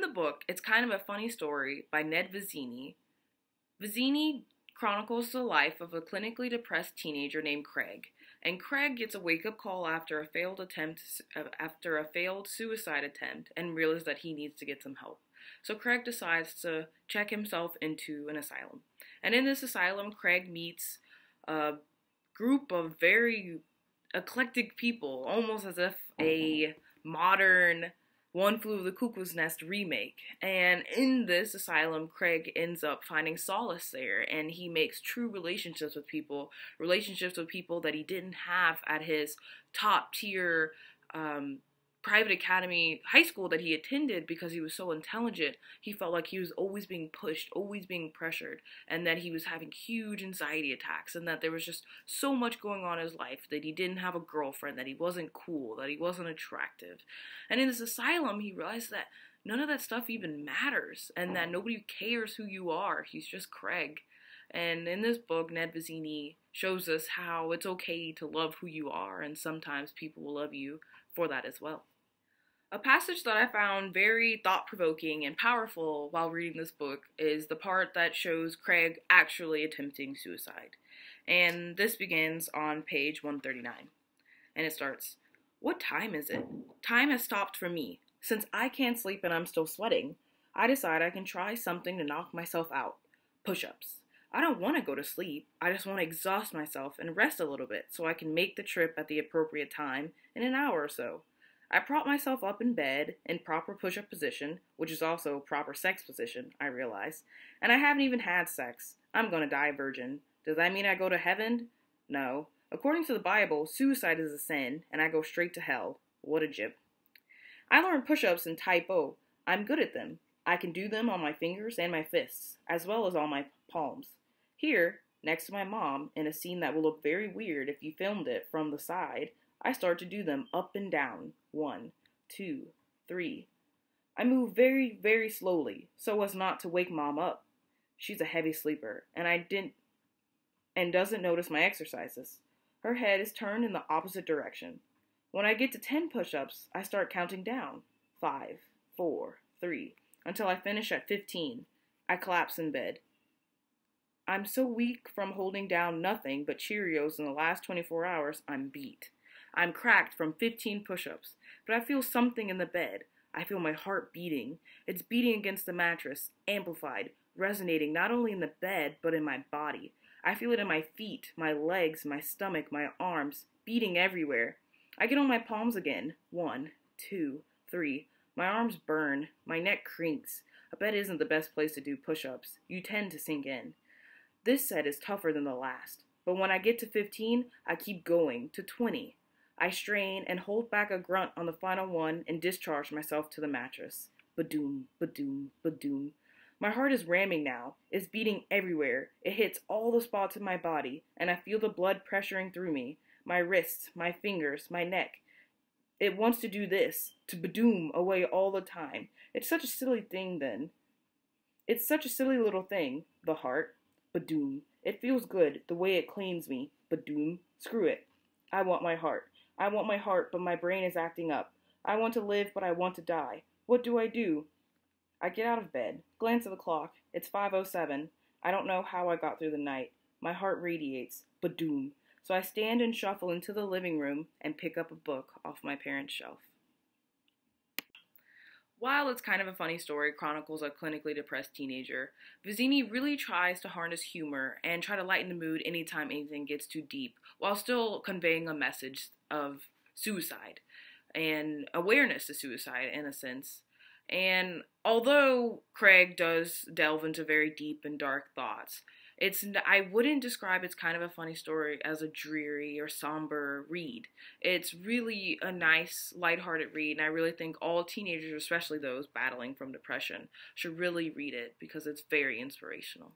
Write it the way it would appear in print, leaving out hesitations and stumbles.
book, it's kind of a funny story by Ned Vizzini. Vizzini chronicles the life of a clinically depressed teenager named Craig, and Craig gets a wake-up call after a failed suicide attempt and realizes that he needs to get some help. So Craig decides to check himself into an asylum. And in this asylum, Craig meets a group of very eclectic people, almost as if a modern One Flew Over the Cuckoo's Nest remake. And in this asylum, Craig ends up finding solace there, and he makes true relationships with people that he didn't have at his top tier private academy high school that he attended, because he was so intelligent. He felt like he was always being pushed, always being pressured, and that he was having huge anxiety attacks, and that there was just so much going on in his life, that he didn't have a girlfriend, that he wasn't cool, that he wasn't attractive. And in this asylum, he realized that none of that stuff even matters, and that nobody cares who you are. He's just Craig. And in this book, Ned Vizzini shows us how it's okay to love who you are, and sometimes people will love you for that as well. A passage that I found very thought-provoking and powerful while reading this book is the part that shows Craig actually attempting suicide. And this begins on page 139. And it starts, "What time is it? Time has stopped for me. Since I can't sleep and I'm still sweating, I decide I can try something to knock myself out. Push-ups. I don't want to go to sleep. I just want to exhaust myself and rest a little bit so I can make the trip at the appropriate time in an hour or so. I prop myself up in bed in proper push-up position, which is also proper sex position, I realize. And I haven't even had sex. I'm gonna die a virgin. Does that mean I go to heaven? No. According to the Bible, suicide is a sin, and I go straight to hell. What a jip. I learned push-ups in Type O. I'm good at them. I can do them on my fingers and my fists, as well as on my palms. Here, next to my mom, in a scene that will look very weird if you filmed it from the side, I start to do them up and down. 1, 2, 3. I move very, very slowly, so as not to wake Mom up. She's a heavy sleeper, and doesn't notice my exercises. Her head is turned in the opposite direction. When I get to 10 push-ups, I start counting down. 5, 4, 3, until I finish at 15. I collapse in bed. I'm so weak from holding down nothing but Cheerios in the last 24 hours, I'm beat. I'm cracked from 15 push-ups, but I feel something in the bed. I feel my heart beating. It's beating against the mattress, amplified, resonating not only in the bed, but in my body. I feel it in my feet, my legs, my stomach, my arms, beating everywhere. I get on my palms again. 1, 2, 3. My arms burn. My neck crinks. A bed isn't the best place to do push-ups. You tend to sink in. This set is tougher than the last, but when I get to 15, I keep going, to 20. I strain and hold back a grunt on the final one and discharge myself to the mattress. Ba-doom, ba-doom, ba-doom. My heart is ramming now. It's beating everywhere. It hits all the spots in my body, and I feel the blood pressuring through me. My wrists, my fingers, my neck. It wants to do this, to ba-doom away all the time. It's such a silly thing then. It's such a silly little thing, the heart. Ba-doom. It feels good, the way it cleans me. Ba-doom. Screw it. I want my heart. I want my heart, but my brain is acting up. I want to live, but I want to die. What do? I get out of bed, glance at the clock. It's 5:07. I don't know how I got through the night. My heart radiates. Ba-doom. So I stand and shuffle into the living room and pick up a book off my parents' shelf. While it's kind of a funny story, chronicles a clinically depressed teenager, Vizzini really tries to harness humor and try to lighten the mood anytime anything gets too deep, while still conveying a message of suicide and awareness to suicide in a sense. And although Craig does delve into very deep and dark thoughts, I wouldn't describe it's kind of a funny story as a dreary or somber read. It's really a nice, lighthearted read, and I really think all teenagers, especially those battling from depression, should really read it because it's very inspirational.